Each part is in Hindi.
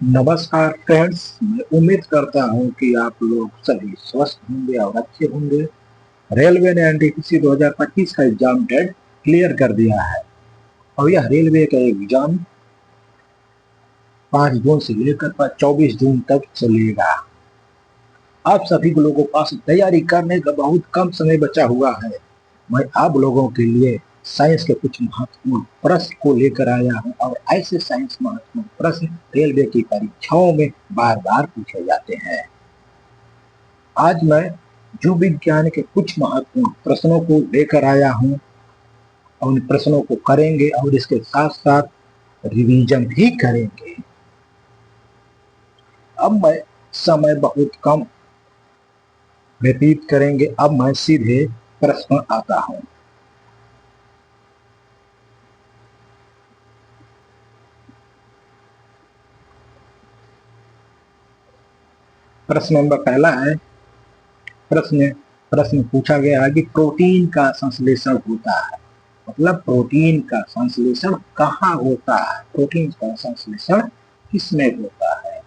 नमस्कार फ्रेंड्स, मैं उम्मीद करता हूं कि आप लोग सभी स्वस्थ होंगे और अच्छे होंगे। रेलवे ने एनटीपीसी 2025 का एग्जाम डेट क्लियर कर दिया है और यह रेलवे का एग्जाम 5 जून से लेकर 24 जून तक चलेगा। आप सभी लोगों के पास तैयारी करने का बहुत कम समय बचा हुआ है। मैं आप लोगों के लिए साइंस के कुछ महत्वपूर्ण प्रश्न को लेकर आया हूं और ऐसे साइंस महत्वपूर्ण प्रश्न रेलवे की परीक्षाओं में बार बार पूछे जाते हैं। आज मैं जीव विज्ञान के कुछ महत्वपूर्ण प्रश्नों को लेकर आया हूं और उन प्रश्नों को करेंगे और इसके साथ साथ रिवीजन भी करेंगे। अब मैं समय बहुत कम व्यतीत करेंगे। अब मैं सीधे प्रश्न आता हूं। प्रश्न नंबर पहला है। प्रश्न प्रश्न पूछा गया है कि प्रोटीन का संश्लेषण होता है, मतलब प्रोटीन का संश्लेषण कहाँ होता है, प्रोटीन का संश्लेषण किसमें होता है।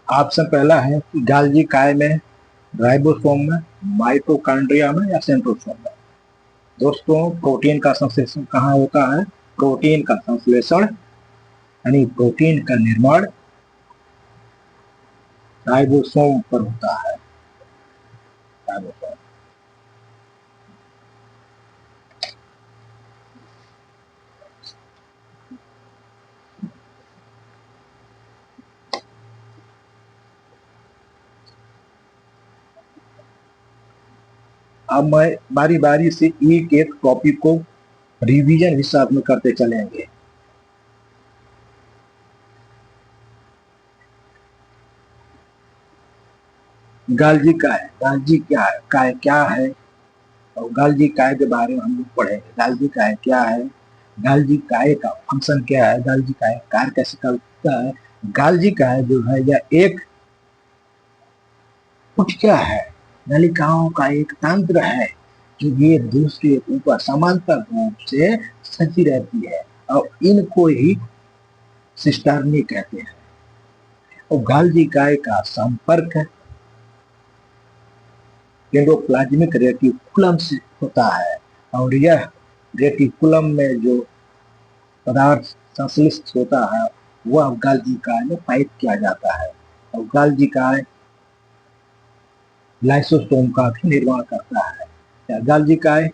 ऑप्शन पहला है कि गाल्जी काय में, राइबोसोम में, माइटोकॉन्ड्रिया में या सेंट्रोसोम में। दोस्तों, प्रोटीन का संश्लेषण कहाँ होता है? प्रोटीन का संश्लेषण यानी प्रोटीन का निर्माण राइबोसोम पर होता है। राइबोसोम। अब मैं बारी बारी से एक एक टॉपिक को रिवीजन हिसाब में करते चलेंगे। गाल्जी काय, गाल्जी क्या है, काय क्या है और गाल्जी काय के बारे में हम लोग पढ़ेंगे। गाल्जी काय क्या है, गाल्जी काय का फंक्शन क्या है, गाल्जी काय कार्य कैसे करता है। गाल्जी काय जो है यह एक क्या है, नलिकाओं का एक तंत्र है जो ये दूसरे ऊपर समांतर रूप से सजी रहती है और इनको ही सिस्टर्नी कहते हैं। और गाल्जी काय का संपर्क एंडोप्लाज्मिक रेटिकुलम से होता है और यह रेटिकुलम में जो पदार्थ संश्लिष्ट होता है वह गाल्जी काय में पाइप किया जाता है। और गाल्जी काय लाइसोसोम का भी निर्माण करता है। गाल्जी काय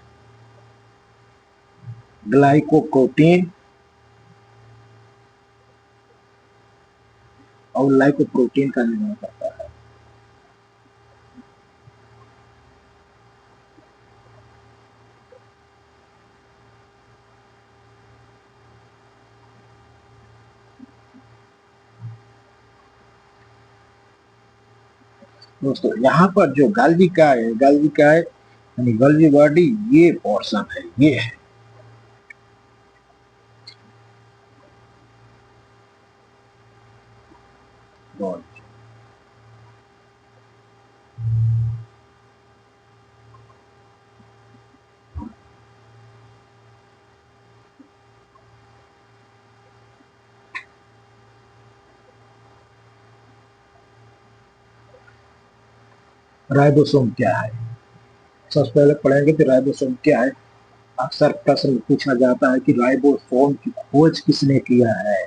ग्लाइकोप्रोटीन और लाइकोप्रोटीन का निर्माण करता है। दोस्तों, यहाँ पर जो गाल्जी काय है, गाल्जी काय यानी गाल्जी बॉडी, ये पोर्शन है, ये है। राइबोसोम क्या है? सबसे पहले पढ़ेंगे कि राइबोसोम क्या है। अक्सर प्रश्न पूछा जाता है कि राइबोसोम की खोज किसने किया है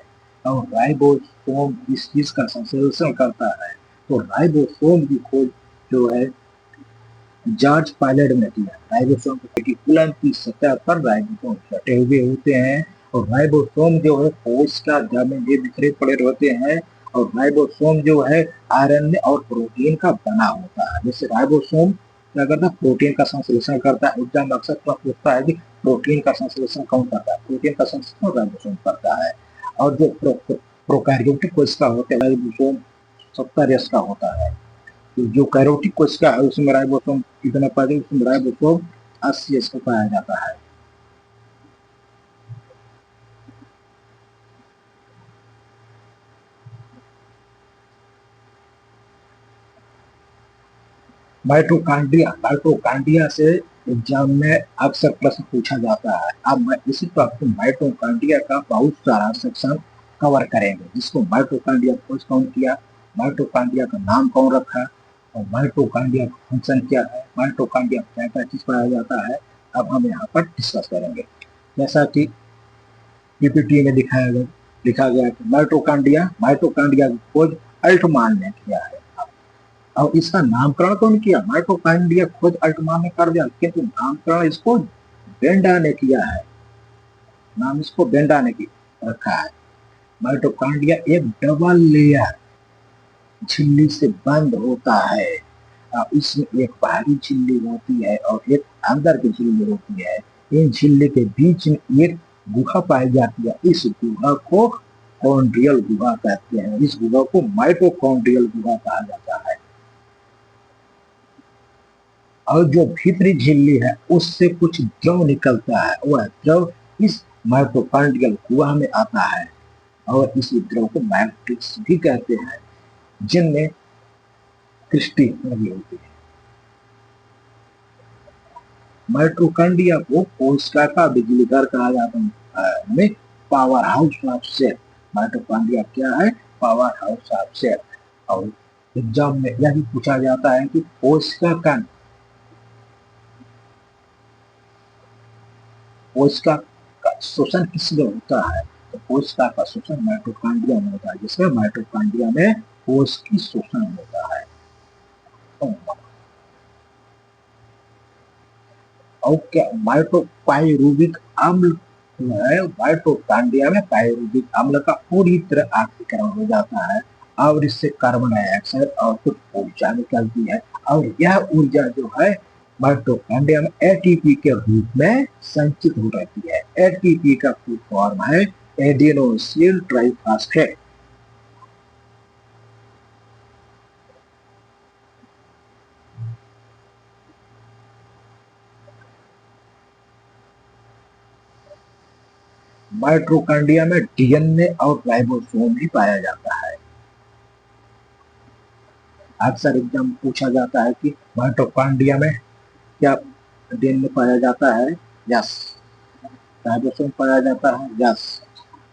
और राइबोसोम किस चीज का संश्लेषण करता है। तो राइबोसोम की खोज जो है जॉर्ज पायलट ने किया। राइबोसोम रेटिकुलम की सतह पर राइबोसोम सटे हुए होते हैं और राइबोसोम जो है कोशिका में ये बिखरे पड़े रहते हैं और राइबोसोम जो है आरएनए और प्रोटीन का बना होता है। जैसे राइबोसोम क्या करता है? प्रोटीन का संश्लेषण करता है। एग्जाम अक्सर पूछता है कि प्रोटीन का संश्लेषण कौन करता है? प्रोटीन का संश्लेषण राइबोसोम करता है। और जो प्रोकैरियोटिक कोशिका होते हैं राइबोसोम 70 का होता है। जो कैरोटिक कोशिका है उसमें राइबोसोम कितना पाया जाता है? उसमें राइबोसोम 80 का पाया जाता है। माइटोकांड्रिया से एग्जाम में अक्सर प्रश्न पूछा जाता है। अब मैं इसी पर आपको माइटोकांड्रिया का बहुत सारा सेक्शन कवर करेंगे, जिसको माइटोकांड्रिया खोज कौन किया, माइटोकांड्रिया का नाम कौन रखा, और माइटोकांड्रिया का फंक्शन क्या है, माइटोकांड्रिया क्या क्या चीज पाया जाता है। अब हम यहाँ पर डिस्कस करेंगे। जैसा कि पीपीटी में लिखा गया कि माइटोकांड्रिया की खोज अल्टमान ने किया है। और इसका नामकरण कौन किया, माइटोकांड्रिया खोज अल्टमान ने कर दिया, किंतु नामकरण इसको बेंडा ने किया है। नाम इसको बेंडा ने रखा है। माइटोकांड्रिया एक डबल लेयर झिल्ली से बंद होता है। इसमें एक बाहरी झिल्ली होती है और एक अंदर की झिल्ली होती है। इन झिल्ली के बीच में एक गुहा पाई जाती है। इस गुहा को कॉन्ड्रियल गुहा कहते हैं। इस गुहा को माइटोकॉन्ड्रियल गुहा कहा जाता है। और जो भीतरी झिल्ली है उससे कुछ द्रव निकलता है। वह द्रव इस माइटोकॉन्ड्रियल गुहा में आता है और इसी द्रव को मैट्रिक्स भी कहते हैं, जिनमें क्रिस्टी लगी होती है। माइटोकॉन्ड्रिया को कोशिका का बिजली घर कहा जाता है। Powerhouse of cell. Mitochondria क्या है, पावर हाउस ऑफ सेल। और एग्जाम में यह भी पूछा जाता है कि कोशिका का शोषण किसमें होता है, तो कोशिका का शोषण माइटोकॉन्ड्रिया में होता है, जिसमें माइटोकॉन्ड्रिया में कोश की शोषण होता है। और क्या पाइरूविक अम्ल है, माइटोकॉन्ड्रिया में पाइरूविक अम्ल का पूरी तरह ऑक्सीकरण हो जाता है और इससे कार्बन डाइऑक्साइड और कुछ ऊर्जा निकलती है। और यह ऊर्जा जो है माइटोकॉन्ड्रिया में एटीपी के रूप में संचित हो रहती है। एटीपी का फुल फॉर्म है एडेनोसिन ट्राइफॉस्फेट। माइटोकॉन्ड्रिया में डीएनए और राइबोसोम भी पाया जाता है। अक्सर एग्जाम पूछा जाता है कि माइटोकॉन्ड्रिया में क्या डीएनए पाया जाता है, यस। राइबोसोम पाया जाता है, यस।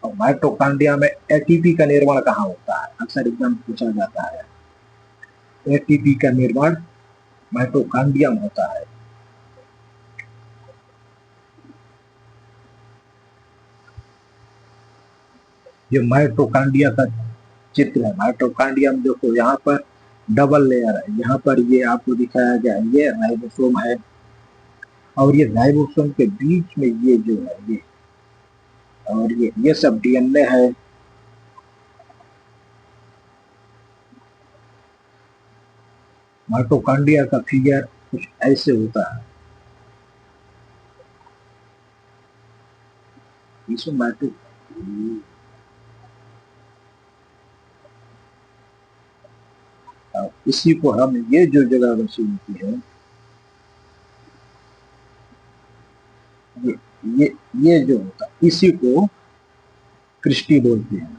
और माइटोकॉन्ड्रिया में एटीपी का निर्माण कहाँ होता है, अक्सर एग्जाम पूछा जाता है। एटीपी का निर्माण माइटोकॉन्ड्रिया में होता है। ये माइटोकॉन्ड्रिया का चित्र है। माइटोकॉन्ड्रिया में देखो यहाँ पर डबल लेयर है, यहाँ पर ये आपको दिखाया गया है, ये राइबोसोम है और ये राइबोसोम के बीच में ये जो है ये, और ये सब डीएनए है। माइटोकॉन्ड्रिया का फिगर कुछ ऐसे होता है। इसमें इसी को हम ये जो जगह बची होती है ये जो होता है इसी को क्रिस्टी बोलते हैं।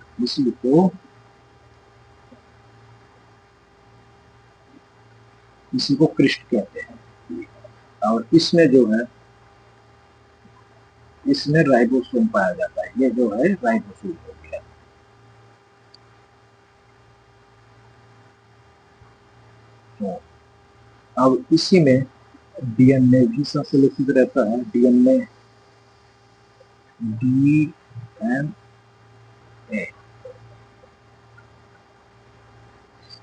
इसी को क्रिस्ट कहते हैं। और इसमें जो है इसमें राइबोसोम पाया जाता है। ये जो है राइबोसोम हो गया। तो अब इसी में डीएनए भी संश्लेषित रहता है। डीएनए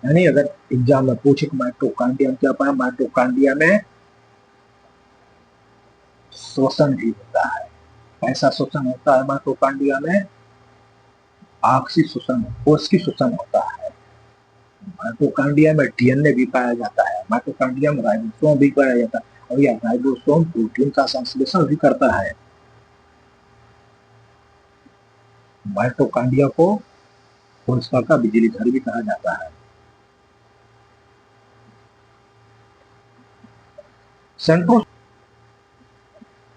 यानी अगर एग्जाम में पूछे माइटोकॉन्ड्रिया क्या पाया, माइटोकॉन्ड्रिया में शोषण भी होता है। कैसा शोषण होता है माइटोकॉन्ड्रिया में, ऑक्सीशोषण, कोश की शोषण होता है। माइटोकॉन्ड्रिया में डीएनए भी पाया जाता है। माइटोकॉन्ड्रिया में राइबोसोम भी पाया जाता है और यह राइबोसोम प्रोटीन का संश्लेषण भी करता है। माइटोकॉन्ड्रिया को कोशिका का बिजली घर भी कहा जाता है।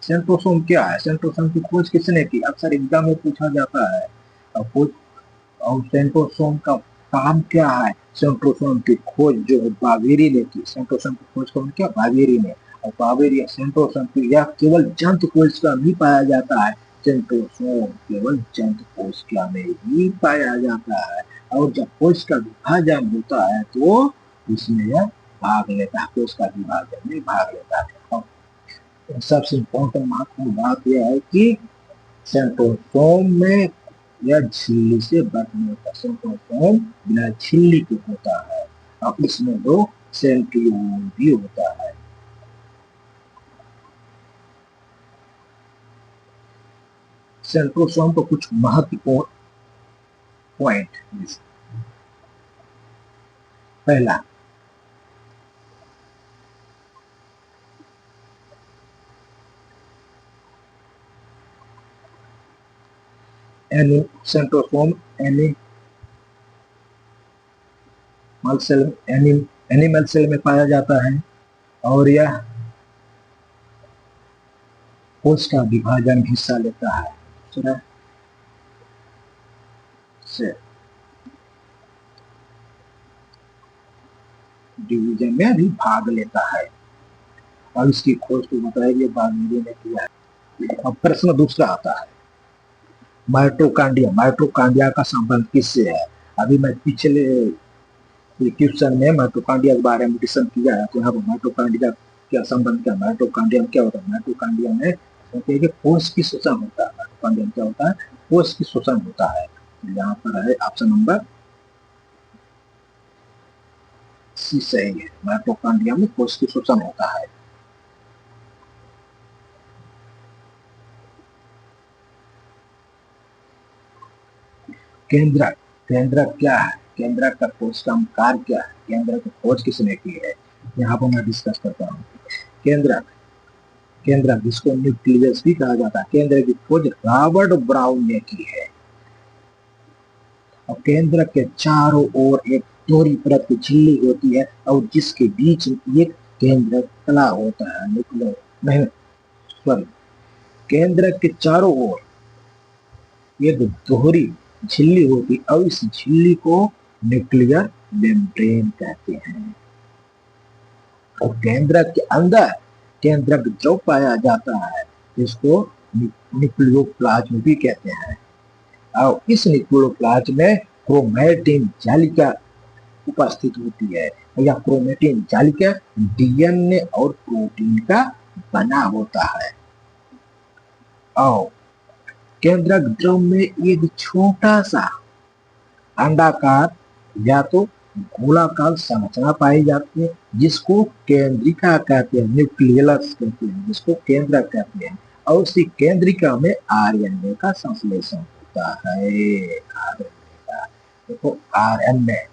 सेंट्रोसोम क्या है, सेंट्रोसोम की खोज किसने की, अक्सर एग्जाम में पूछा जाता है। और सेंट्रोसोम का काम क्या है? सेंट्रोसोम की खोज जो है बावेरी ने की। सेंट्रोसोम की खोज कौन किया? बावेरी ने। और बावेरी सेंट्रोसोम की यह केवल जंतु कोशिका में पाया जाता है। सेंट्रोसोम केवल जंतु कोशिका में ही पाया जाता है। और जब कोशिका विभाजन होता है तो इसमें यह भाग लेता है, कोशिका विभाजन में भाग लेता है। और सबसे इम्पोर्टेंट महत्वपूर्ण बात यह है कि सेंट्रोसोम में यह झिल्ली से बंद होता है। सेंट्रोसोम बिना झिल्ली के होता है और इसमें दो सेंट्रियोल भी होता है। सेंट्रोसोम को कुछ महत्वपूर्ण पॉइंट, पहला सेंट्रोसोम एनिमल सेल में पाया जाता है और यह कोशिका विभाजन में हिस्सा लेता है। से डिवीजन में भी भाग लेता है और इसकी खोज तो बताइए बावेरी ने किया है। अब प्रश्न दूसरा आता है, माइटोकांड्रिया। माइटोकांड्रिया का संबंध किससे है? अभी मैं पिछले क्वेश्चन में माइटोकांड्रिया के बारे में डिस्कशन किया है, तो यहाँ पर माइटोकांड्रिया क्या संबंध, क्या माइटोकांड्रिया क्या होता है? माइटोकांड्रिया में कोष की शोषण होता है। माइटोकांड्रिया क्या होता है? कोष की शोषण होता है। यहाँ पर है ऑप्शन नंबर सी सही है। माइटोकांड्रिया में कोष की शोषण होता है। केंद्रक। केंद्रक क्या है? केंद्रक का खोज का कार्य क्या है? केंद्रक की खोज किसने की है? यहाँ पर मैं डिस्कस करता हूँ। केंद्रक, केंद्रक जिसको न्यूक्लियस भी कहा जाता है, केंद्र की खोज रॉबर्ट ब्राउन ने की है। और केंद्रक के चारों ओर एक दोहरी परत की झिल्ली होती है और जिसके बीच एक केंद्रक तला होता है। न्यूक्लियर नहीं, सॉरी, केंद्रक के चारों ओर एक दोहरी झिल्ली होती और इस झिल्ली को न्यूक्लियर मेम्ब्रेन कहते हैं। और केंद्रक के अंदर केंद्रक जो पाया जाता है इसको न्यूक्लियोप्लाज्म भी कहते हैं। और इस न्यूक्लियोप्लाज्म में क्रोमैटिन जालिका उपस्थित होती है। यह क्रोमैटिन जालिका डीएनए और प्रोटीन का बना होता है। और केंद्रक द्रव में एक छोटा सा अंडाकार या तो गोलाकार संरचना पाई जाती है जिसको केंद्रिका कहते हैं, न्यूक्लियस कहते हैं, जिसको केंद्रक कहते हैं। और उसी केंद्रिका में आरएनए का संश्लेषण होता है। आरएनए का, देखो आरएनए,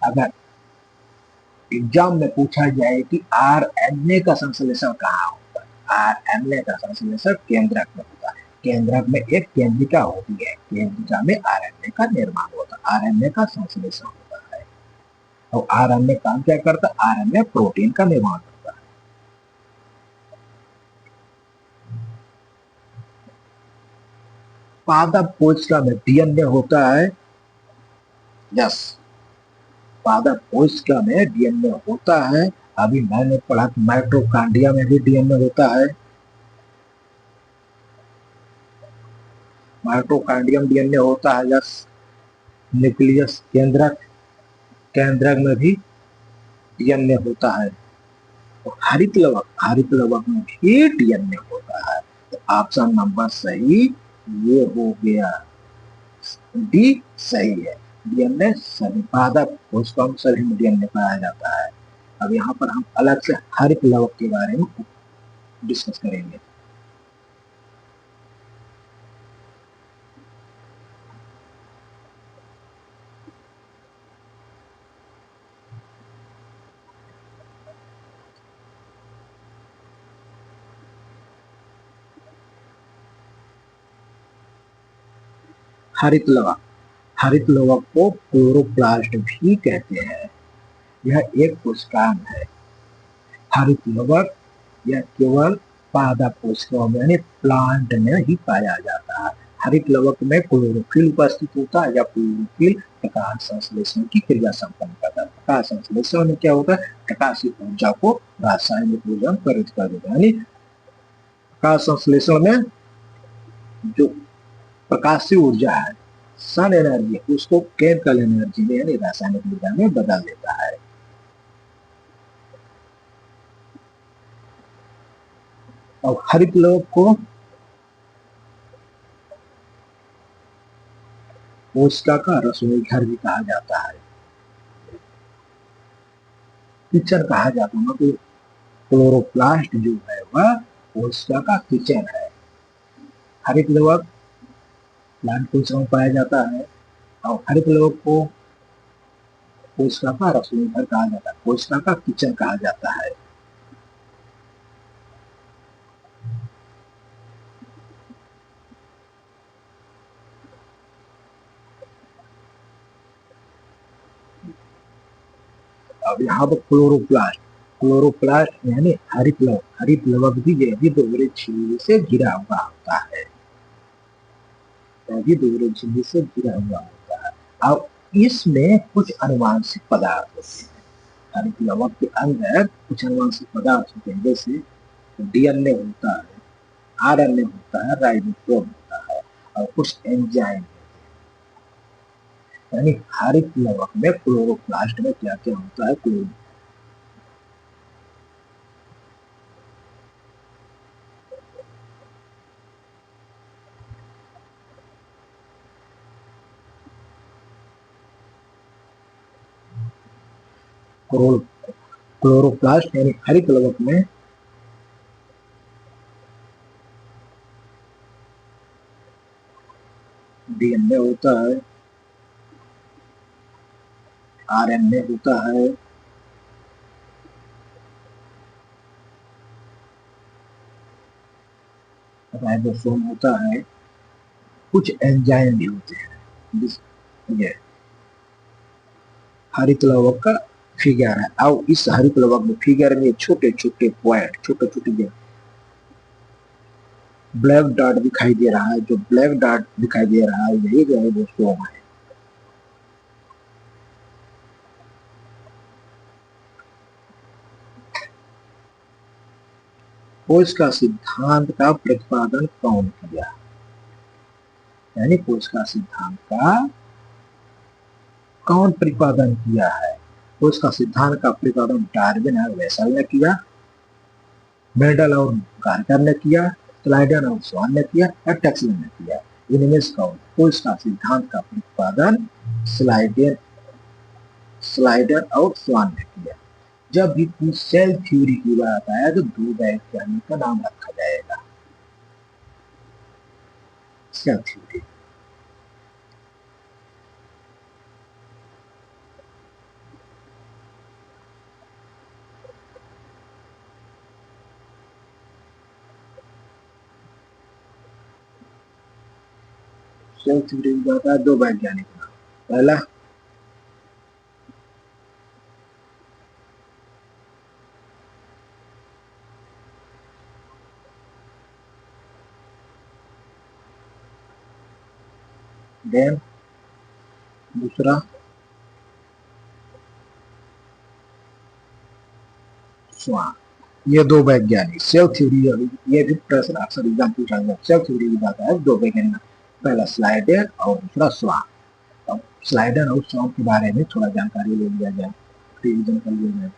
अगर एग्जाम में पूछा जाए कि आरएनए का संश्लेषण कहाँ होता है, आरएनए का संश्लेषण केंद्रक में होता है। केंद्रक में एक केंद्रिका होती है, केंद्रिका में आरएनए का निर्माण होता है, आरएनए का संश्लेषण होता है। और आरएनए काम क्या करता है? आरएनए प्रोटीन का निर्माण करता है। पादप कोशिका में डीएनए होता है। यस, पादप कोशिका में डीएनए होता है। अभी मैंने पढ़ा कि माइटोकांड्रिया में भी डीएनए होता है। माइटोकांड्रियम डीएनए होता है। यस, न्यूक्लियस केंद्रक, केंद्रक में भी डीएनए होता है। तो हरित लवक, हरित लवक में भी डीएनए होता है। तो ऑप्शन नंबर सही ये हो गया, डी सही है। डीएनए सभी पादप कोशिकाओं में सभी में डीएनए पाया जाता है। अब यहाँ पर हम अलग से हरित लवक के बारे में डिस्कस करेंगे। हरित लवक, हरित लवक को क्लोरोप्लास्ट भी कहते हैं। यह एक कोशिकांग है। हरित लवक यह केवल पादप कोशिकाओं में यानी प्लांट में ही पाया जाता है। हरित लवक में क्लोरोफिल उपस्थित होता है, या क्लोरोफिल प्रकाश संश्लेषण की क्रिया संपन्न करता है। प्रकाश संश्लेषण में क्या होता है, प्रकाशित ऊर्जा को रासायनिक ऊर्जा में परिवर्तित कर देता है। यानी प्रकाश संश्लेषण में जो प्रकाशीय ऊर्जा है, सन एनर्जी, उसको केमिकल एनर्जी में यानी रासायनिक ऊर्जा में बदल देता है। और हरित लवक को कोशिका का रसोई घर भी कहा जाता है, किचन कहा जाता है। मतलब क्लोरोप्लास्ट जो है वह कोशिका का किचन है। हरित लवक प्लांट कोशिका में पाया जाता है, और हरित लवक को कोशिका का रसोई घर कहा जाता है, कोशिका का किचन कहा जाता है। अब यहाँ पर क्लोरोप्लास्ट यानी हरित लवक भी जैविक दोहरे झिल्ली से घिरा हुआ होता है, जैविक दोहरे झिल्ली से घिरा हुआ होता है। अब इसमें कुछ अनुवांशिक पदार्थ होते हैं, हरित लवक के अंदर कुछ अनुवांशिक पदार्थ होते हैं, जैसे डीएनए होता है, आरएनए होता है, राइबोसोम होता है, और कुछ एंजाइम। यानी हरित लवक में क्लोरोप्लास्ट में क्या क्या होता है, क्लोरोप्लास्ट यानी हरित लवक में डीएनए होता है, आरएनए होता है, राइबोसोम होता है, कुछ एंजाइम भी होते हैं। ये हरित लवक का फिगर है। और इस हरित लवक में फिगर में छोटे छोटे पॉइंट, छोटे छोटे ब्लैक डॉट दिखाई दे रहा है, जो ब्लैक डॉट दिखाई दे रहा है यही राइबोसोम है। कोशिका सिद्धांत का प्रतिपादन कौन किया, यानी कोशिका सिद्धांत का कौन प्रतिपादन किया है। कोशिका सिद्धांत का प्रतिपादन डार्विन और वेसल ने किया, मेंडल और गार्टर ने किया, स्लाइडर और स्वान ने किया, और टैक्सलर ने किया। इनमें से कौन कोशिका सिद्धांत का प्रतिपादन स्लाइडर स्लाइडर और स्वान ने किया। जब भी सेल थ्योरी की बात आया तो दो वैज्ञानिक का नाम रखा जाएगा, सेल थ्योरी। सेल थ्योरी की बात आया दो वैज्ञानिक नाम, पहला डेन, दूसरा स्वान। ये दो वैज्ञानिक सेल थ्योरी, ये भी प्रश्न अक्सर एग्जाम पूछा गया। सेल थ्योरी की बात है दो वैज्ञानिक, पहला स्लाइडर और दूसरा स्वान। अब स्लाइडर और स्वान के बारे में थोड़ा जानकारी ले लिया जाए, रिविजन कर लिया जाए।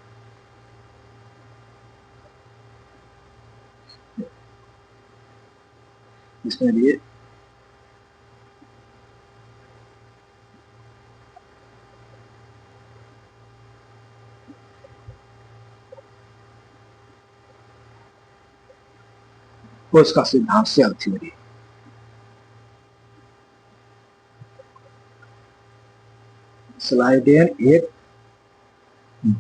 इसमें लिए कोशिका सिद्धांत सेल थ्योरी। स्लाइडर एक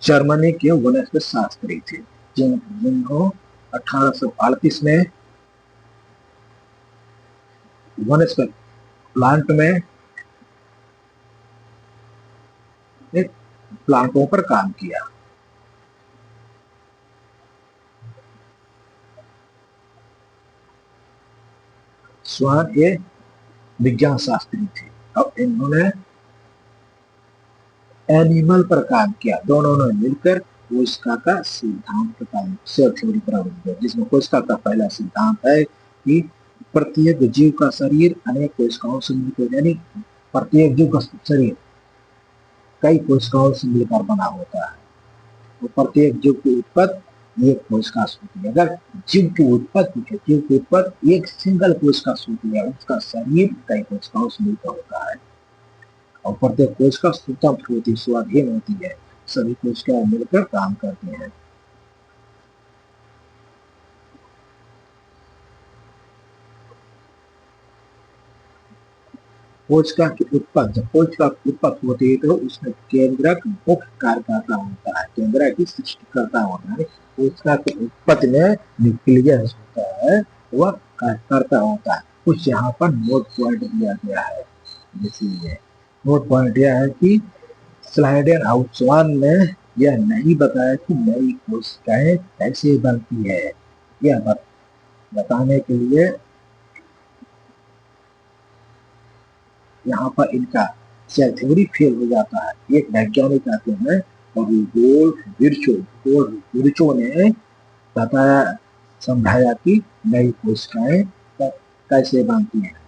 जर्मनी के वनस्पति शास्त्री थे, जिन्होंने 1838 में वनस्पति प्लांट में प्लांटों पर काम किया। स्वान ये विज्ञान शास्त्री थे। अब इन्होंने एनिमल पर काम किया, दोनों ने मिलकर कोशिका का सिद्धांत बताया, सेल थ्योरी प्रॉब्लम दिया, जिसमें कोशिका का पहला सिद्धांत है कि प्रत्येक जीव का शरीर अनेक कोशिकाओं से मिलकर, यानी प्रत्येक जीव का शरीर कई कोशिकाओं से मिलकर बना होता है। तो प्रत्येक जीव की उत्पत्ति एक कोशिका से होती है। अगर जीव की उत्पत्ति एक सिंगल कोशिका से होती है, उसका शरीर कई कोशिकाओं से मिलकर होता है। और प्रत्येक कोशिका स्वतंत्र होती, स्वाधीन होती है, सभी कोशिकाएं मिलकर काम करते हैं। कोशिका की उत्पत्ति, जब कोशिका की उत्पत्ति होती है तो उसमें केंद्रक मुख्य कार्यकर्ता होता है, केंद्रक की सृष्टिकर्ता होता है। कोशिका की उत्पत्ति में न्यूक्लियस होता है, वह कार्यकर्ता होता है। कुछ यहाँ पर नोट पॉइंट दिया गया है, इसीलिए नोट पॉइंट यह है कि स्लाइडर आउटस्वान ने यह नहीं बताया कि नई कोशिकाएं कैसे बनती है। यह बताने के लिए यहाँ पर इनका सेल थ्योरी फेल हो जाता है। एक वैज्ञानिक आते हैं और विर्चो ने बताया, समझाया कि नई कोशिकाएं कैसे बनती हैं।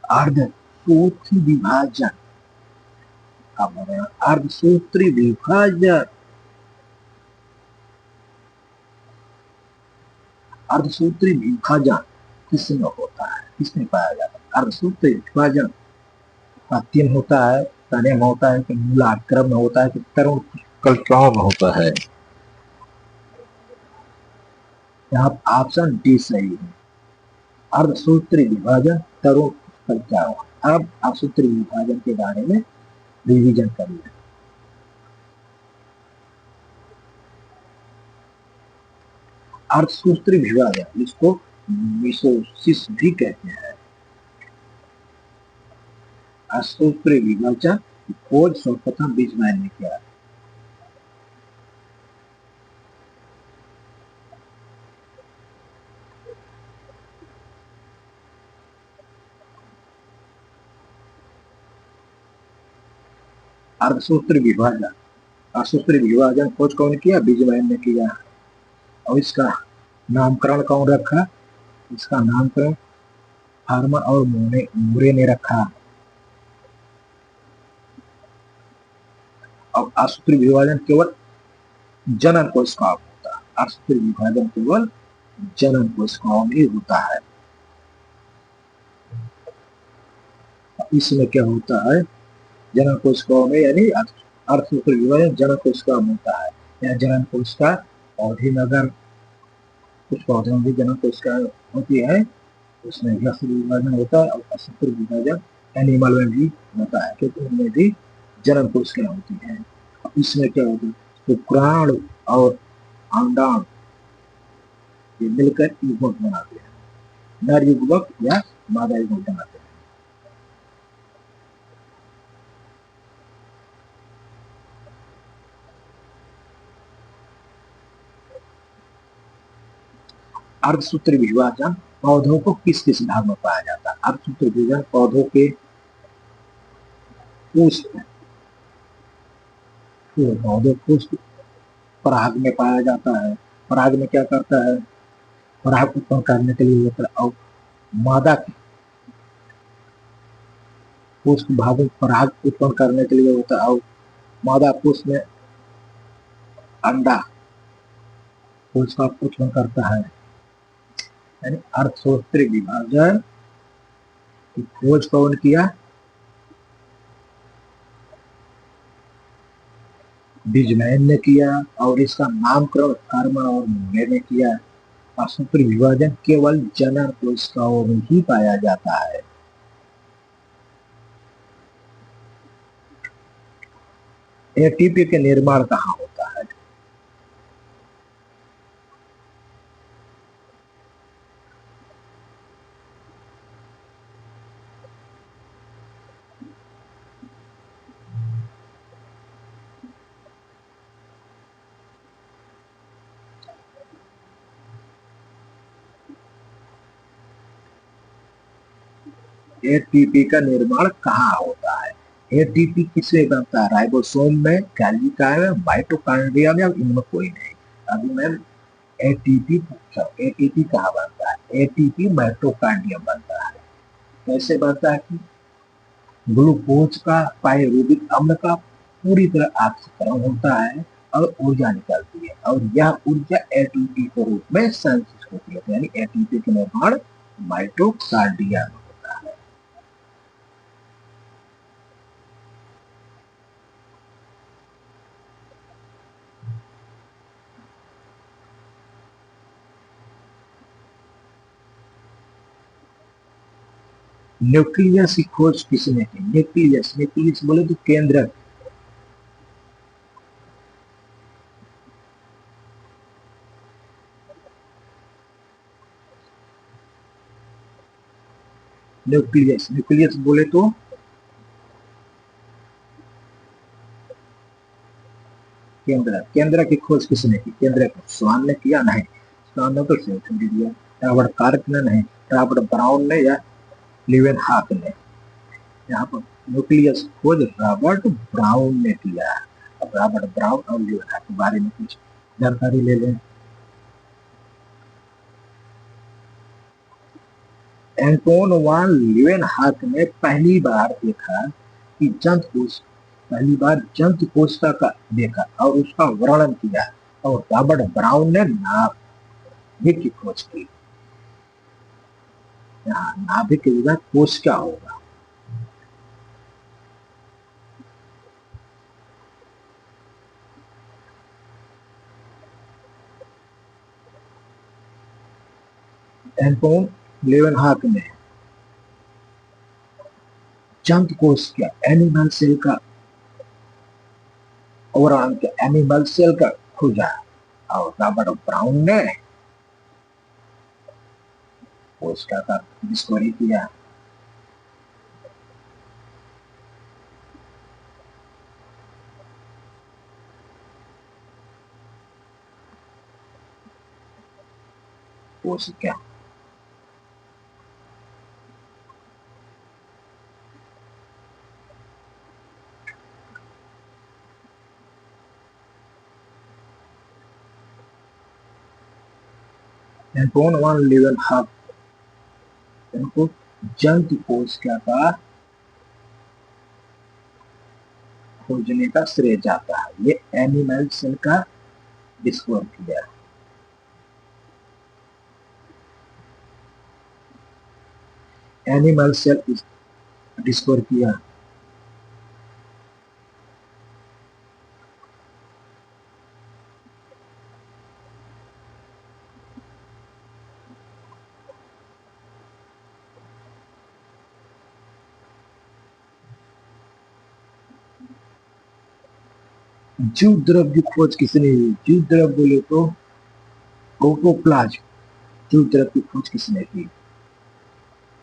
अर्धसूत्री विभाजन, अर्धसूत्री विभाजन, अर्धसूत्री विभाजन किसमें होता है, किसमें पाया जाता है? अर्धसूत्री विभाजन तीन होता है, तने में होता है कि मूलाग्र में होता है कि तरुण कल्पाओं में होता है। यहाँ ऑप्शन डी सही है, अर्धसूत्री विभाजन तरुण कल्पाओं। अब अर्धसूत्री विभाजन के बारे में रिवीजन करिए। अर्धसूत्री विभाजन, इसको मिसोसिस भी कहते हैं। अर्धसूत्री विभाजन की खोज सर्वप्रथम बीजमैन ने किया। अर्धसूत्री विभाजन, अर्धसूत्री विभाजन खोज कौन किया? बीजमैन ने किया। और इसका नामकरण कौन रखा? इसका नामकरण फार्मा और मोरे ने रखा। अब अर्धसूत्री विभाजन केवल जनन कोशिकाओं में होता है, अर्धसूत्री विभाजन केवल जनन कोशिकाओं में होता है। इसमें क्या होता है? जनन कोशिकाओं में, यानी अर्धसूत्री विभाजन जनन कोशिका में होता है। या जनन कोशिका पौधे में, अगर कुछ पौधों में भी जनन कोशिका होती है, उसमें भी अर्धसूत्री विभाजन होता है। और अर्धसूत्री विभाजन एनिमल में भी होता है, क्योंकि उनमें भी जनन कोशिका होती है। इसमें क्या होता है? शुक्राणु और अंडाणु ये मिलकर युग्मक बनाते हैं, नर युग्मक या मादा युग्मक बनाते हैं। अर्धसूत्री विभाजन पौधों को किस किस भाग में पाया जाता है? अर्धसूत्री विभाजन पौधों के पुष्प, पौधे पुष्प पराग में पाया जाता है। पराग में क्या करता है? पराग उत्पन्न करने के लिए होता है। और मादा पुष्प भाग में पराग उत्पन्न करने के लिए होता है, और मादा पुष्प में अंडा पुष्प उत्पन्न करता है। यानी अर्धसूत्री विभाजन की खोज कौन किया? बीजमैन ने किया। और इसका नामकरण कार्बन और मोरे ने किया। अर्धसूत्री विभाजन केवल जनन कोशिकाओं में ही पाया जाता है। एटीपी के निर्माण कहाँ होता है? एटीपी का निर्माण कहाँ होता है? एटीपी किसमें बनता है? राइबोसोम में, कैल्शियम में, माइटोकॉन्ड्रिया में, इनमें कोई नहीं। अभी मैं एटीपी पूछा, एटीपी कहाँ बनता है? एटीपी माइटोकॉन्ड्रियम बनता है। कैसे बनता है कि ग्लूकोज का पायरुविक अम्ल का पूरी तरह ऑक्सीकरण होता है और ऊर्जा निकलती है, और यह ऊर्जा एटीपी के रूप में संचित होती है। यानी एटीपी का निर्माण माइटोकॉन्ड्रिया में होता है। न्यूक्लियस की खोज किसने की? न्यूक्लियस, न्यूक्लियस बोले तो केंद्रक। न्यूक्लियस, न्यूक्लियस बोले तो केंद्र। केंद्र की खोज किसने की? केंद्र को स्वान ने किया? नहीं, स्वान ने तो सिर्फ छोड़ दिया। रॉबर्ट कार्क ने? नहीं, रॉबर्ट ब्राउन ने या लिवेन हाक ने? यहाँ पर न्यूक्लियस खोज रॉबर्ट ब्राउन ने किया। अब रॉबर्ट ब्राउन और लिवेन हाक के बारे में कुछ जानकारी ले लें। एंटोन वान लीवेनहॉक ने पहली बार देखा कि जंतु कोश, पहली बार जंतु कोशिका का देखा और उसका वर्णन किया। और रॉबर्ट ब्राउन ने नाभिक की खोज की। यहाँ नाभिक के बिना कोश क्या होगा? एंटोन लेवेनहॉक ने जंतु कोश क्या, एनिमल सेल का वर्णन किया, एनिमल सेल का खोजा। और रॉबर्ट ब्राउन ने कोशिका का डिस्कवरी किया। कोशिका एंटोन वान लीवेनहॉक इनको जंतु कोशिका का खोजने का श्रेय जाता है। ये एनिमल सेल का डिस्कवर किया। एनिमल सेल डिस्कवर किया। जीव द्रव की खोज किसने की? जीव द्रव बोले तो प्रोटोप्लाज्म। जीव द्रव की खोज किसने की?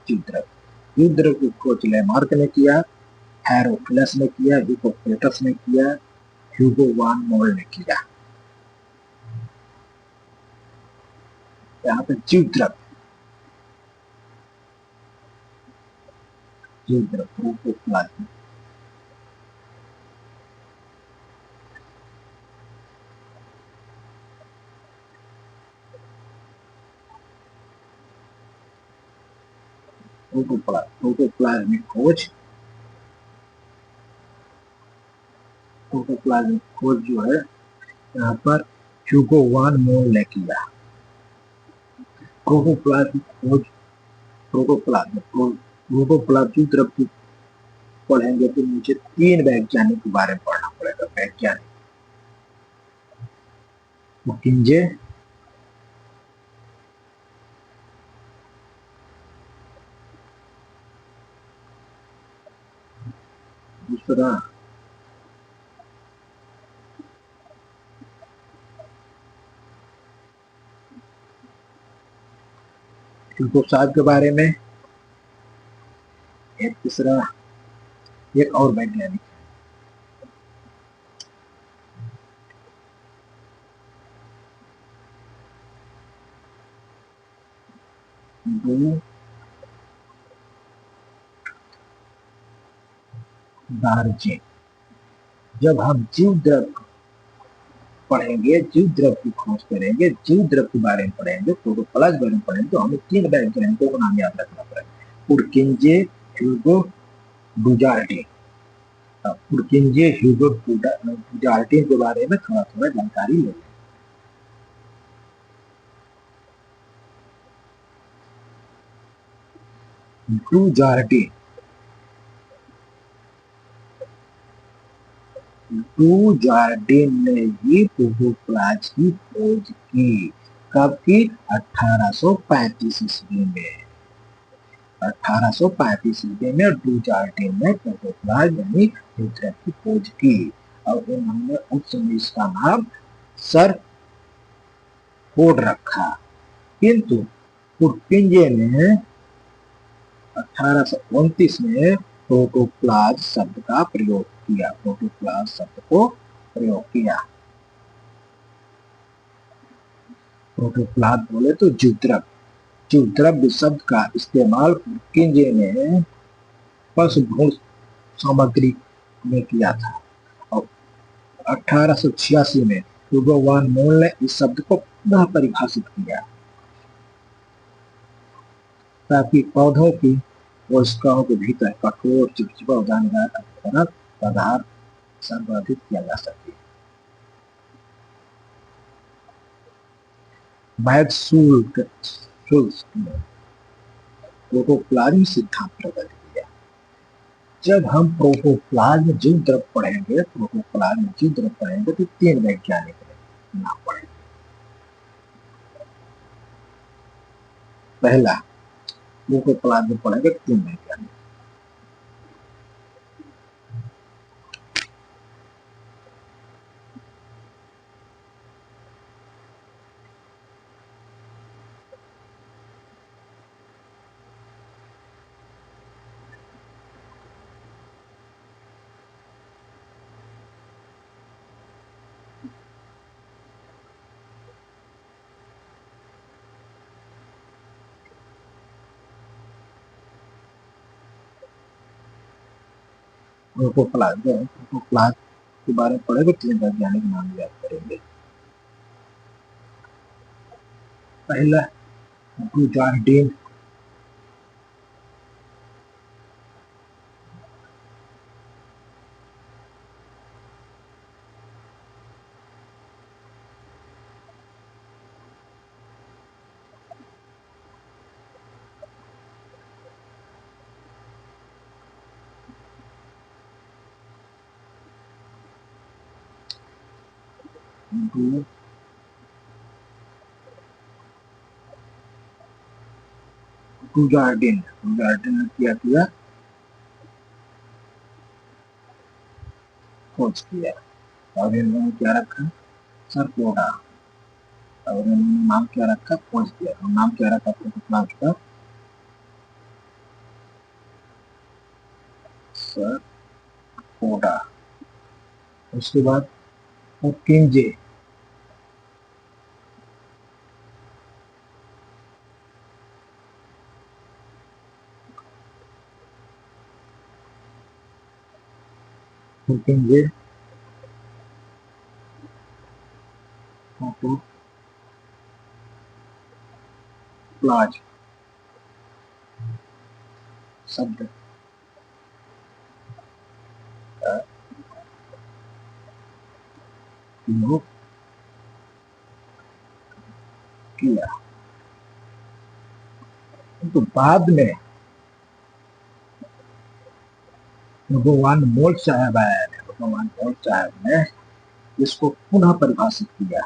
जीव द्रव, जीव द्रव की खोज लेमार्क ने किया, हेरोफिलस ने किया, हिप्पोक्रेटस ने किया, ह्यूगो वान मोल ने किया। यहाँ पे जीव द्रव, जीव द्रव प्रोटोप्लाज्म। प्रोटोप्लाज्म खोज, प्रोटोप्लाज्म खोज जो है यहाँ पर ह्यूगो वान मोल ने किया। प्रोटोप्लाज्म खोज, प्रोटोप्लाज्म प्रोटोप्लाज्म द्रव की पढ़ेंगे तो मुझे तीन वैज्ञानिक के बारे में पढ़ना पड़ेगा। वैज्ञानिक मुकिंजे, दूसरा टिल्को साहब के बारे में, एक तीसरा, एक और वैज्ञानिक दो दार्जिन। जब हम जीव द्रव पढ़ेंगे, जीव द्रव की खोज करेंगे, जीव द्रव के बारे में पढ़ेंगे, प्रोटोप्लाज्म के बारे में पढ़ेंगे, तो हमें 3 वैज्ञानिकों का नाम याद रखना पड़ेगा। पुरकिंजे, ह्यूगो, डुजार्डिन। पुरकिंजे, ह्यूगो, डुजार्डिन के बारे में थोड़ा थोड़ा जानकारी ले लें। डुजार्डिन डुजार्डिन ने ही प्रोटोप्लाज्म की खोज की। कब की? 1835 ईस्वी में। 1835 ईस्वी में डुजार्डिन ने प्रोटोप्लाज्म यानी न्यूक्लियस की खोज की और उन्होंने उस समय इसका नाम सर कोड रखा। किंतु पुरकिंजे ने 1829 में प्रोटोप्लाज्म शब्द का प्रयोग किया। प्रोटोप्लाज्म शब्द को प्रयोग किया। प्रोटोप्लाज्म बोले तो जीवद्रव्य। जीवद्रव्य शब्द का इस्तेमाल पुरकिंजे ने पशु भ्रूण सामग्री में किया था और 1886 में ह्यूगो वान मोल ने इस शब्द को पुनः परिभाषित किया ताकि पौधों की कोशिकाओं के भीतर कठोर चिपचिपा और दानेदार तरल पदार्थ संवर्धित किया जा सके। मैक्सवेल ने प्रोटोप्लाज्म सिद्धांत प्रकट किया। जब हम प्रोटोप्लाज्म जीव द्रव पढ़ेंगे, प्रोटोप्लाज्म जीव द्रव पढ़ेंगे तो 3 वैज्ञानिक नाम पढ़ेंगे। पहला प्रोटोप्लाज्म पढ़ेंगे 3 वैज्ञानिक। प्रोटोप्लाज्म के बारे में पढ़ेंगे, 3 वैज्ञानिक नाम याद करेंगे। पहला डुजार्डिन, डुजार्डिन ने क्या खोज किया और इन्होंने क्या रखा? सरकोडा। और इन्होंने नाम क्या रखा? खोज किया और नाम क्या रखा प्रोटोप्लाज्म का? सरकोडा। उसके बाद पुरकिंजे, पुरकिंजे प्रोटोप्लाज्म शब्द का प्रयोग किया। तो बाद में भगवान मोल साहब आए, भगवान मोल साहब ने इसको पुनः परिभाषित किया।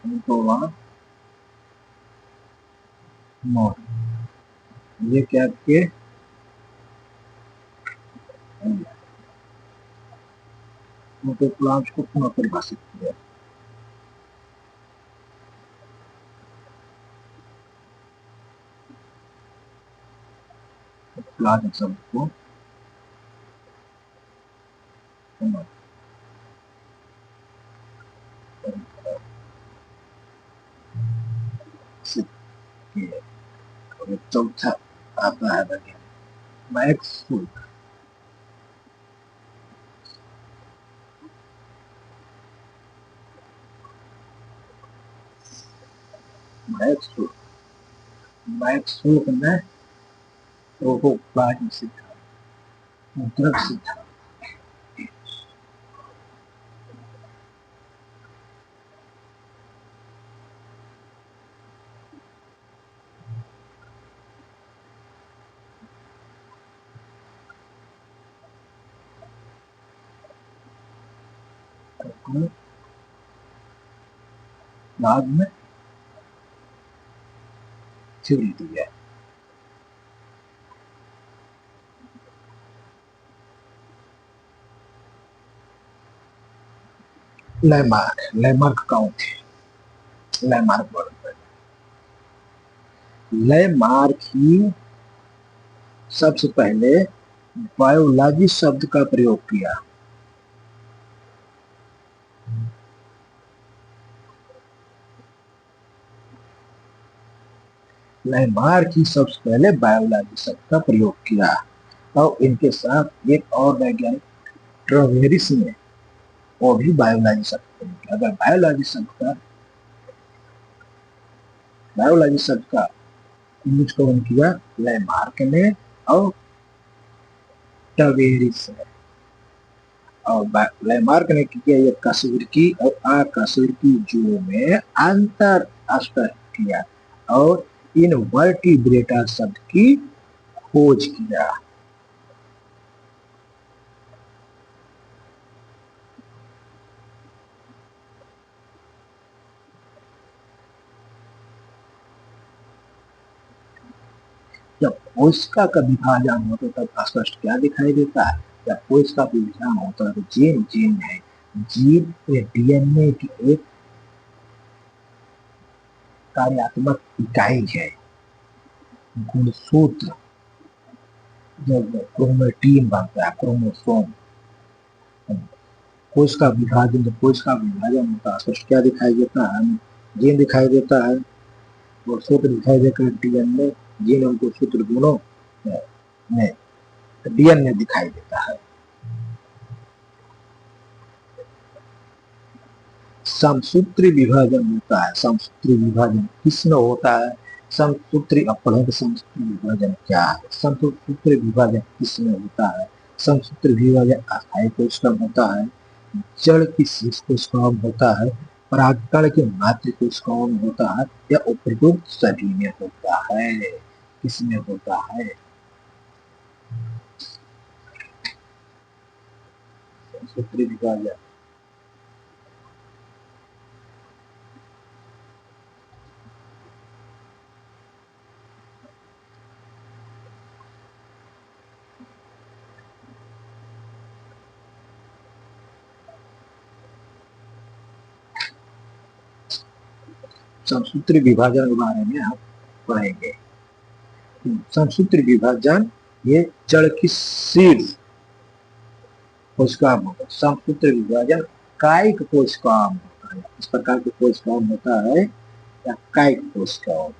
भगवान मोल ये क्या किए? प्रोटोप्लाज्म को पुनः परिभाषित किया। प्लाज्म शब्द को चौथा आता है वैज्ञानिक मैक्स प्लैंक। मैक्स प्लैंक ने प्रोटोप्लाज्म सिद्धांत, द्रव सिद्धांत, बाद में थ्योरी दी है। लैमार्क कौन थे? लैमार्क ही सबसे पहले बायोलॉजी शब्द का प्रयोग किया। लैमार्क ही सबसे पहले बायोलॉजी शब्द का प्रयोग किया और इनके साथ एक और वैज्ञानिक ट्रेवेरिस ने, वो भी बायोलॉजी शब्द। अगर बायोलॉजी शब्द का यूज कौन किया? लैमार्क ने और ट्रेवेरिस ने। और लैमार्क ने किया ये कशेरुकी और अकशेरुकी जीवों में अंतर स्पष्ट किया और इनवर्टिब्रेटा शब्द की खोज किया। जब कोशिका का विभाजन होता है तब स्पष्ट क्या दिखाई देता है? जब कोशिका का विभाजन होता है तो जीन है, जीन डीएनए की एक कार्यात्मक इकाई है। गुणसूत्र जब क्रोमेटिन बनता है, क्रोमोसोम, कोशिका विभाजन, जब कोशिका विभाजन होता है स्पष्ट क्या दिखाई देता है? जीन दिखाई देता है और सूत्र दिखाई देकर डीएनए, जीन और गुणसूत्र दोनों में डीएनए दिखाई देता है। समसूत्री विभाजन होता है। समसूत्री विभाजन किसमें होता है? समसूत्री अपहरण समसूत्री विभाजन क्या है? समसूत्री विभाजन किसमें होता है? समसूत्री विभाजन अस्थायी कोशिका में होता है, जड़ की शीर्ष कोशिकाओं में होता है, परागकण के मातृ कोशिकाओं में होता है या उपयुक्त सभी में होता है। किसमें होता है? समसूत्री विभाजन समसूत्री विभाजन के बारे में आप पढ़ेंगे। समसूत्री विभाजन ये जड़ की शीर्ष कोशिका में होता है। समसूत्री विभाजन कायिक कोशिका में होता है। इस प्रकार के कोशिकाओं में होता है या कायिक कोशिकाओं।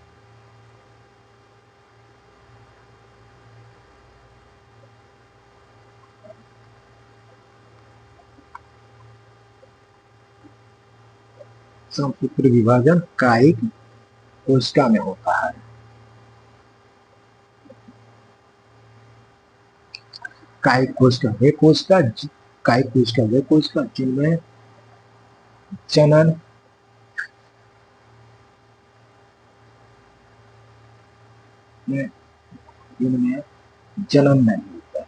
समसूत्री विभाजन कायिक कोशिका में होता है। कायिक कोशिका वे कोशिका कायिक कोशिका वे कोशिका जिनमें जनन जिनमें जन्म नहीं होता।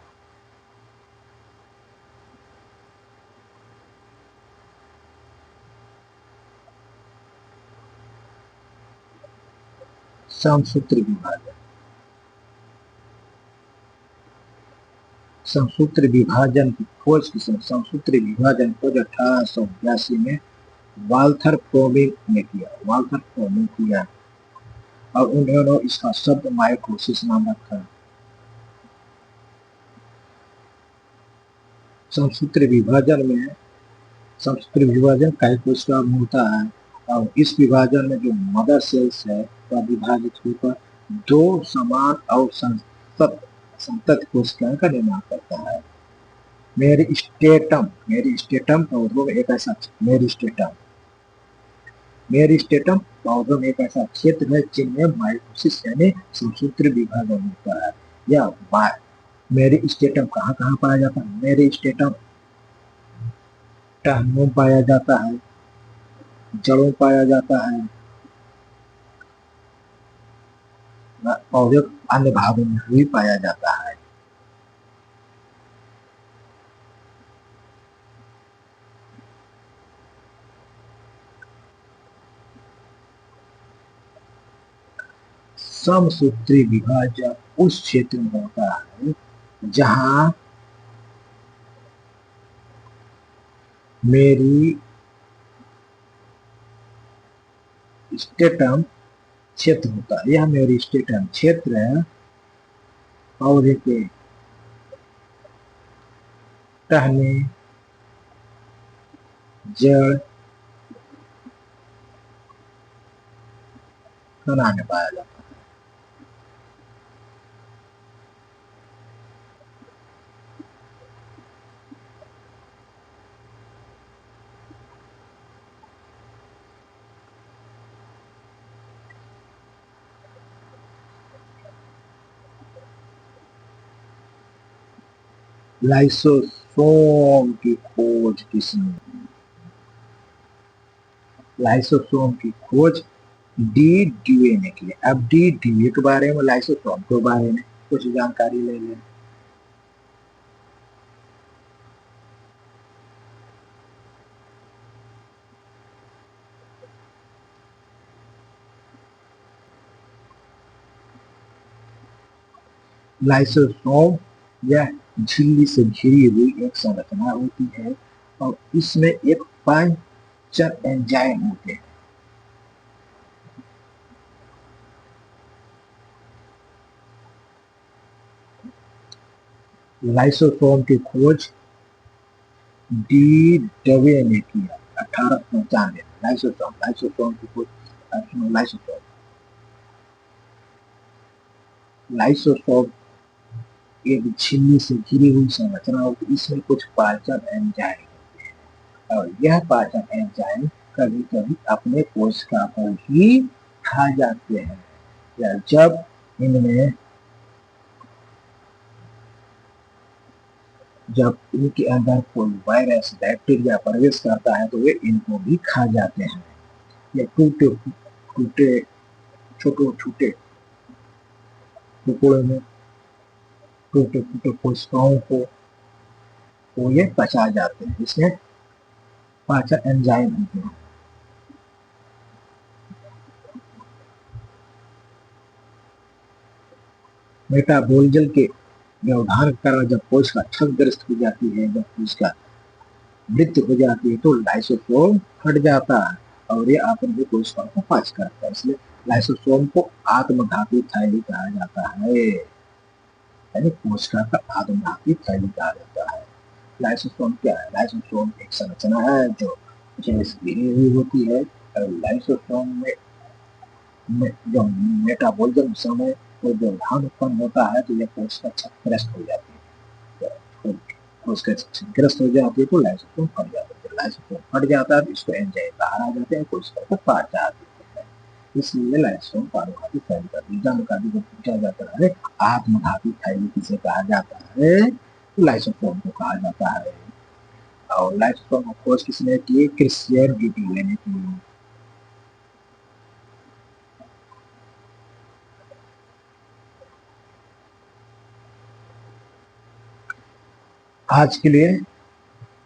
समसूत्री विभाजन, समसूत्री विभाजन की खोज किसने, समसूत्री विभाजन खोज 1882 में वाल्थर प्रोमिंग ने किया, वाल्थर प्रोमिंग किया, और उन्होंने इसका शब्द माइटोसिस नाम रखा। समसूत्री विभाजन काइटोस्ट्राम होता है, और इस विभाजन में जो मदर सेल्स है वह विभाजित होकर दो समान और संतत कोशिकाओं का निर्माण करता है। मेरिस्टेटम पौधों में एक ऐसा मेरिस्टेटम पौधों में एक ऐसा क्षेत्र है जिनमें माइटोसिस यानी समसूत्री विभाजन होता है। यह मेरिस्टेटम कहाँ कहाँ पाया जाता है? मेरिस्टेटम टहनियों में पाया जाता है, जड़ों में पाया जाता है, पौधे अन्य भागों में भी पाया जाता है। समसूत्री विभाजन उस क्षेत्र में होता है जहां मेरिस्टेटम क्षेत्र होता है। यह मेरिस्टेटम क्षेत्र पौधे के टहनी, जड़, तना में पाया जाता है। लाइसोसोम की खोज किसने? लाइसोसोम की खोज डी ड्यूए ने की। अब डी ड्यूए के बारे में, लाइसोसोम के बारे में कुछ जानकारी ले लें। लाइसोसोम यह झिल्ली से घिरी हुई एक संरचना होती है और इसमें एक पांचर एंजाइम होते हैं। लाइसोसोम की खोज डी डवे ने किया 1895। लाइसोसोम की खोज लाइसोसोम एक झिल्ली से घिरी हुई संरचना होती, इसमें कुछ पाचन एंजाइम होते हैं और यह पाचन एंजाइम कभी कभी अपने कोशिका को ही खा जाते हैं, या जब इनके अंदर कोई वायरस बैक्टीरिया प्रवेश करता है तो वे इनको भी खा जाते हैं। ये छोटे छोटे टुकड़ों में टूटे कोशिकाओं को ये पचा जाते हैं, इसमें पाचन एंजाइम होते हैं। मेटाबॉलिज्म के व्यवधान के कारण जब कोशिका क्षतग्रस्त हो जाती है, जब कोशिका मृत्यु हो जाती है तो लाइसोसोम फट जाता है और ये अपनी कोशिकाओं को पाच करता है। इसलिए लाइसोसोम को आत्मघाती थैली कहा जाता है, यानी कोशिका का आत्मघाती थैली कहा जाता है। लाइसोसोम क्या है? लाइसोसोम एक संरचना है जो झिल्ली से घिरी हुई होती है और लाइसोसोम में जो मेटाबॉलिज्म समय तो व्यवधान उत्पन्न होता है तो यह कोशिका क्षतिग्रस्त हो जाती है। कोशिका क्षतिग्रस्त हो जाती है तो लाइसोसोम फट जाता है। लाइसोसोम फट जाता है तो इसको एंजाइम बाहर आ जाते हैं, कोशिका को पार जा देते हैं। इसलिए लाइसोसोम आत्मघाती थैली का जानकारी जब पूछा जाता है आत्मघाती थैली किसे कहा जाता है, तो लाइसोसोम को कहा जाता है। और लाइसोसोम की खोज किसने की? क्रिश्चियन डी ड्यूए ने की। आज के लिए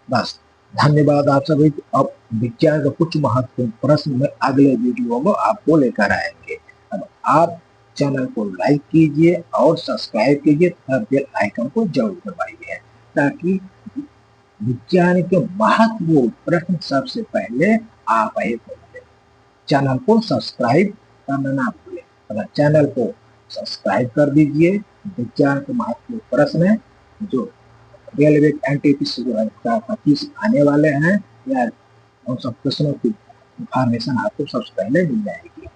बस, धन्यवाद आप सभी। अब विज्ञान का कुछ महत्वपूर्ण प्रश्न में अगले वीडियो में आपको लेकर आएंगे। अब आप चैनल को लाइक कीजिए और सब्सक्राइब कीजिए तथा बेल आइकन को जरूर दबाइए ताकि विज्ञान के महत्वपूर्ण प्रश्न सबसे पहले आप ही बोलेंगे। चैनल को सब्सक्राइब करना ना भूलें। अगर चैनल को सब्सक्राइब कर दीजिए, विज्ञान के महत्वपूर्ण प्रश्न जो रेलवे एनटीपीसी 2025 आने वाले हैं या उन सब प्रश्नों की इंफॉर्मेशन आपको सबसे पहले मिल जाएगी।